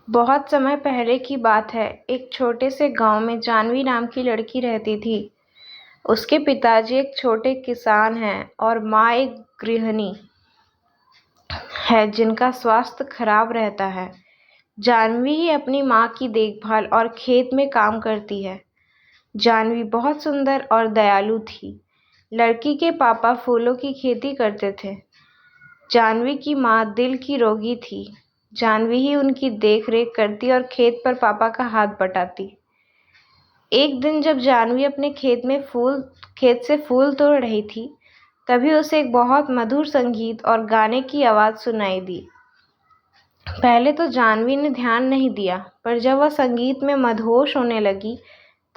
बहुत समय पहले की बात है। एक छोटे से गांव में जानवी नाम की लड़की रहती थी। उसके पिताजी एक छोटे किसान हैं और माँ एक गृहिणी है जिनका स्वास्थ्य खराब रहता है। जानवी ही अपनी माँ की देखभाल और खेत में काम करती है। जानवी बहुत सुंदर और दयालु थी। लड़की के पापा फूलों की खेती करते थे। जानवी की माँ दिल की रोगी थी। जानवी ही उनकी देख रेख करती और खेत पर पापा का हाथ बटाती। एक दिन जब जानवी अपने खेत से फूल तोड़ रही थी, तभी उसे एक बहुत मधुर संगीत और गाने की आवाज़ सुनाई दी। पहले तो जानवी ने ध्यान नहीं दिया, पर जब वह संगीत में मदहोश होने लगी,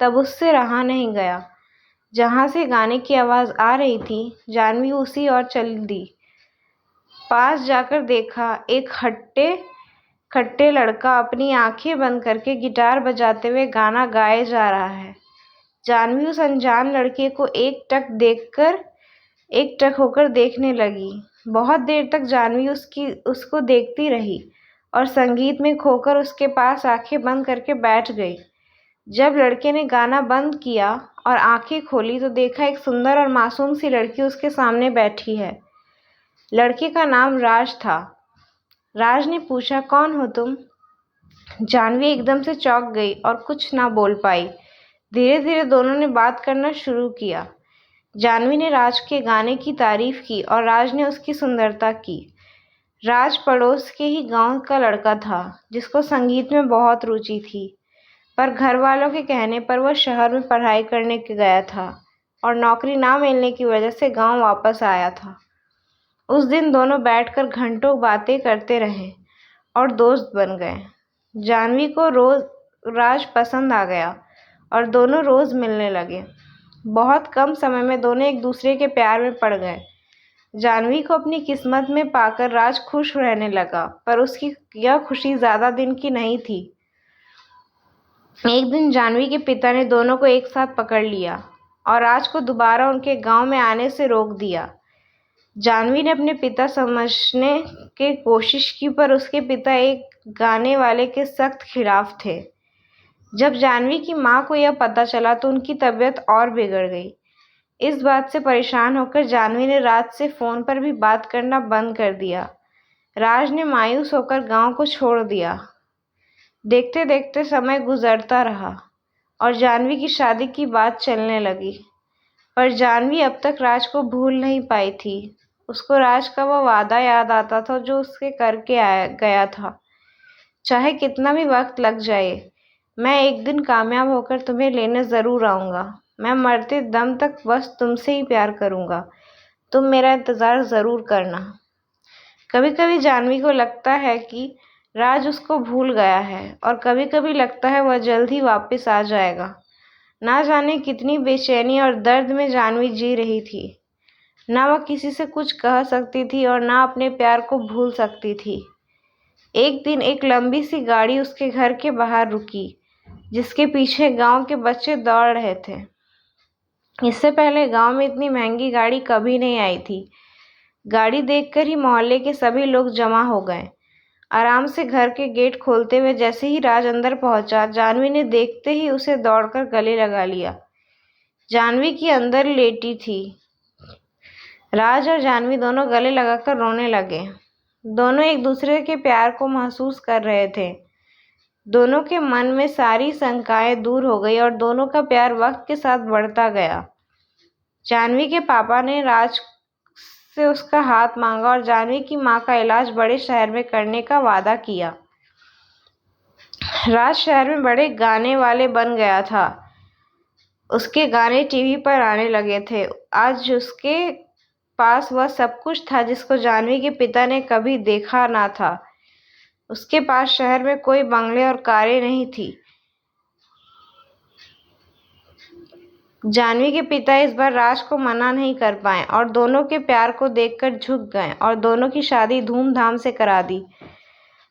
तब उससे रहा नहीं गया। जहाँ से गाने की आवाज़ आ रही थी, जानवी उसी ओर चल दी। पास जाकर देखा, एक हट्टे खट्टे लड़का अपनी आंखें बंद करके गिटार बजाते हुए गाना गाए जा रहा है। जानवी उस अनजान लड़के को एक टक होकर देखने लगी। बहुत देर तक जानवी उसको देखती रही और संगीत में खोकर उसके पास आंखें बंद करके बैठ गई। जब लड़के ने गाना बंद किया और आंखें खोली तो देखा एक सुंदर और मासूम सी लड़की उसके सामने बैठी है। लड़के का नाम राज था। राज ने पूछा, कौन हो तुम? जानवी एकदम से चौंक गई और कुछ ना बोल पाई। धीरे धीरे दोनों ने बात करना शुरू किया। जानवी ने राज के गाने की तारीफ की और राज ने उसकी सुंदरता की। राज पड़ोस के ही गांव का लड़का था, जिसको संगीत में बहुत रुचि थी, पर घर वालों के कहने पर वह शहर में पढ़ाई करने के गया था और नौकरी ना मिलने की वजह से गांव वापस आया था। उस दिन दोनों बैठकर घंटों बातें करते रहे और दोस्त बन गए। जानवी को रोज राज पसंद आ गया और दोनों रोज मिलने लगे। बहुत कम समय में दोनों एक दूसरे के प्यार में पड़ गए। जानवी को अपनी किस्मत में पाकर राज खुश रहने लगा, पर उसकी यह खुशी ज्यादा दिन की नहीं थी। एक दिन जानवी के पिता ने दोनों को एक साथ पकड़ लिया और राज को दोबारा उनके गांव में आने से रोक दिया। जानवी ने अपने पिता समझने की कोशिश की, पर उसके पिता एक गाने वाले के सख्त खिलाफ थे। जब जानवी की माँ को यह पता चला तो उनकी तबीयत और बिगड़ गई। इस बात से परेशान होकर जानवी ने राज से फोन पर भी बात करना बंद कर दिया। राज ने मायूस होकर गांव को छोड़ दिया। देखते देखते समय गुजरता रहा और जानवी की शादी की बात चलने लगी, पर जानवी अब तक राज को भूल नहीं पाई थी। उसको राज का वह वादा याद आता था जो उसके करके गया था। चाहे कितना भी वक्त लग जाए, मैं एक दिन कामयाब होकर तुम्हें लेने जरूर आऊंगा। मैं मरते दम तक बस तुमसे ही प्यार करूंगा। तुम मेरा इंतजार जरूर करना। कभी कभी जानवी को लगता है कि राज उसको भूल गया है और कभी कभी लगता है वह जल्द ही वापस आ जाएगा। ना जाने कितनी बेचैनी और दर्द में जानवी जी रही थी। ना वह किसी से कुछ कह सकती थी और ना अपने प्यार को भूल सकती थी। एक दिन एक लंबी सी गाड़ी उसके घर के बाहर रुकी, जिसके पीछे गांव के बच्चे दौड़ रहे थे। इससे पहले गांव में इतनी महंगी गाड़ी कभी नहीं आई थी। गाड़ी देखकर ही मोहल्ले के सभी लोग जमा हो गए। आराम से घर के गेट खोलते हुए जैसे ही राज अंदर पहुंचा, जानवी ने देखते ही उसे दौड़कर गले लगा लिया। जानवी की अंदर लेटी थी। राज और जानवी दोनों गले लगाकर रोने लगे। दोनों एक दूसरे के प्यार को महसूस कर रहे थे। दोनों के मन में सारी शंकाएं दूर हो गई और दोनों का प्यार वक्त के साथ बढ़ता गया। जानवी के पापा ने राज से उसका हाथ मांगा और जानवी की माँ का इलाज बड़े शहर में करने का वादा किया। राज शहर में बड़े गाने वाले बन गया था। उसके गाने टीवी पर आने लगे थे। आज उसके पास वह सब कुछ था जिसको जानवी के पिता ने कभी देखा ना था। उसके पास शहर में कोई बंगले और कारें नहीं थी। जानवी के पिता इस बार राज को मना नहीं कर पाए और दोनों के प्यार को देखकर झुक गए और दोनों की शादी धूमधाम से करा दी।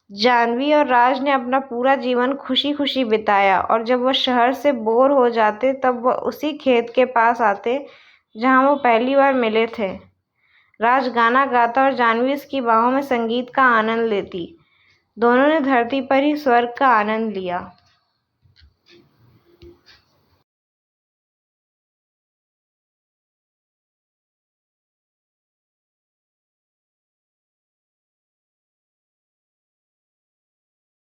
जानवी और राज ने अपना पूरा जीवन खुशी खुशी बिताया और जब वह शहर से बोर हो जाते तब वह उसी खेत के पास आते जहां वो पहली बार मिले थे। राज गाना गाता और जानवी उसकी बाहों में संगीत का आनंद लेती। दोनों ने धरती पर ही स्वर्ग का आनंद लिया।